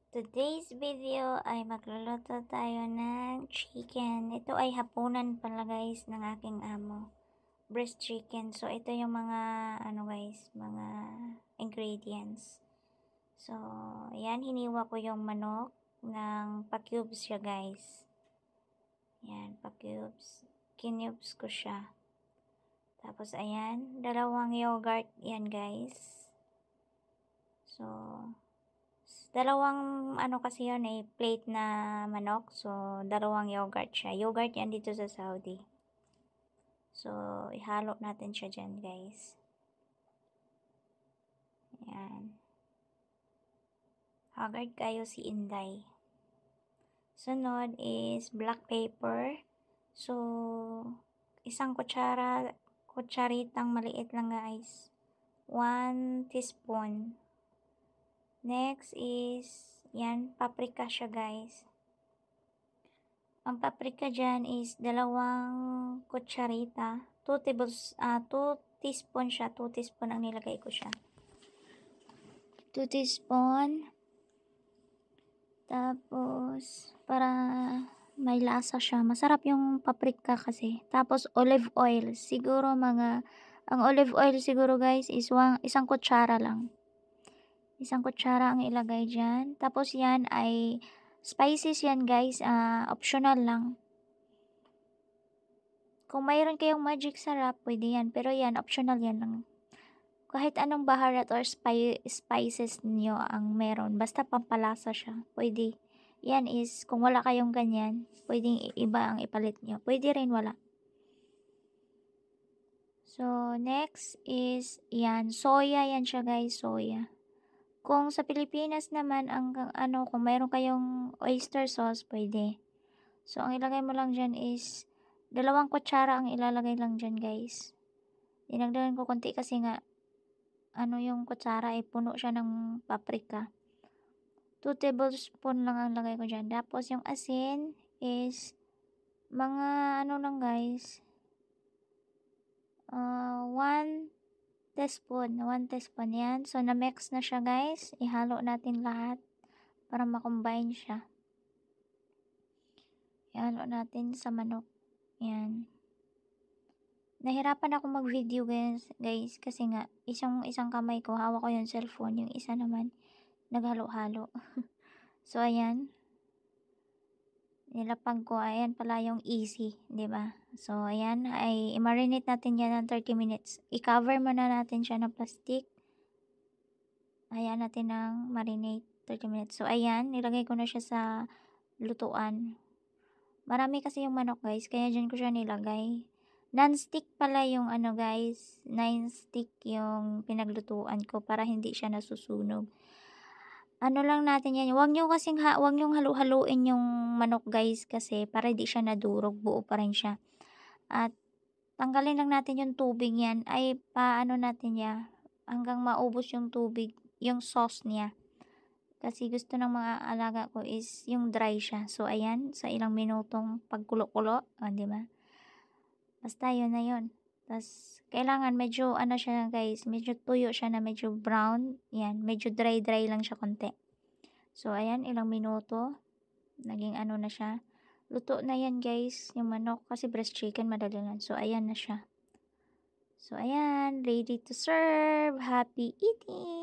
Today's video ay magluluto tayo ng chicken. Ito ay hapunan pala guys ng aking amo. Breast chicken. So ito yung mga guys, mga ingredients. So yan, hiniwa ko yung manok ng pa-cubes siya guys. Yan, pa-cubes. Kinubes ko siya. Tapos ayan, dalawang yogurt yan guys. So dalawang kasi yun plate na manok. So, dalawang yogurt siya. Yogurt yan dito sa Saudi. So, ihalo natin siya dyan, guys. Ayan. Haggard kayo si Inday. Sunod is black pepper. So, isang kutsaritang maliit lang, guys. 1 teaspoon. Next is, yan, paprika siya, guys. Ang paprika dyan is 2 kutsarita. 2 teaspoon siya. 2 teaspoon ang nilagay ko siya. 2 teaspoon. Tapos, para may lasa siya. Masarap yung paprika kasi. Tapos, olive oil. Siguro ang olive oil siguro guys is isang kutsara lang. Isang kutsara ang ilagay dyan. Tapos yan ay spices yan guys. Optional lang. Kung mayroon kayong magic sarap, pwede yan. Pero yan, optional yan lang. Kahit anong baharat or spices niyo ang meron. Basta pampalasa siya. Pwede. Yan is, kung wala kayong ganyan, pwedeng iba ang ipalit nyo. Pwede rin wala. So, next is, yan. Soya yan siya guys. Soya. Kung sa Pilipinas naman, kung mayroon kayong oyster sauce, pwede. So, ang ilagay mo lang dyan is, 2 kutsara ang ilalagay lang dyan, guys. Dinagdagan ko konti kasi nga, yung kutsara ay puno siya ng paprika. 2 tablespoon lang ang lagay ko dyan. Tapos, yung asin is, mga lang, guys. 1 teaspoon. 1 teaspoon yan. So, na-mix na siya guys. Ihalo natin lahat para makombine siya. Ihalo natin sa manok. Yan. Nahirapan ako mag-video guys kasi nga isang kamay ko hawak ko yung cellphone, yung isa naman naghalo-halo. So ayan. Nilapag ko, ayan pala yung easy, 'di ba? So ayan, ay i-marinate natin yan ng 30 minutes. I-cover muna natin siya ng plastic. Ayan natin ng marinate 30 minutes. So ayan, nilagay ko na siya sa lutuan. Marami kasi yung manok guys, kaya dyan ko siya nilagay. Non-stick pala yung guys, non-stick yung pinaglutuan ko para hindi siya nasusunog. Ano lang natin yan, wag nyo halu-haluin yung manok guys kasi para hindi siya nadurog, buo pa rin siya. At tanggalin lang natin yung tubig yan, ay paano natin niya hanggang maubos yung tubig, yung sauce niya. Kasi gusto ng mga alaga ko is yung dry siya. So ayan, sa ilang minutong pagkulo-kulo, di ba? Basta yun na yun. Tapos, kailangan medyo, siya guys, medyo tuyo siya na medyo brown. Yan, medyo dry lang siya konti. So, ayan, ilang minuto. Naging na siya. Luto na yan guys, yung manok. Kasi breast chicken, madali lang. So, ayan na siya. So, ayan, ready to serve. Happy eating!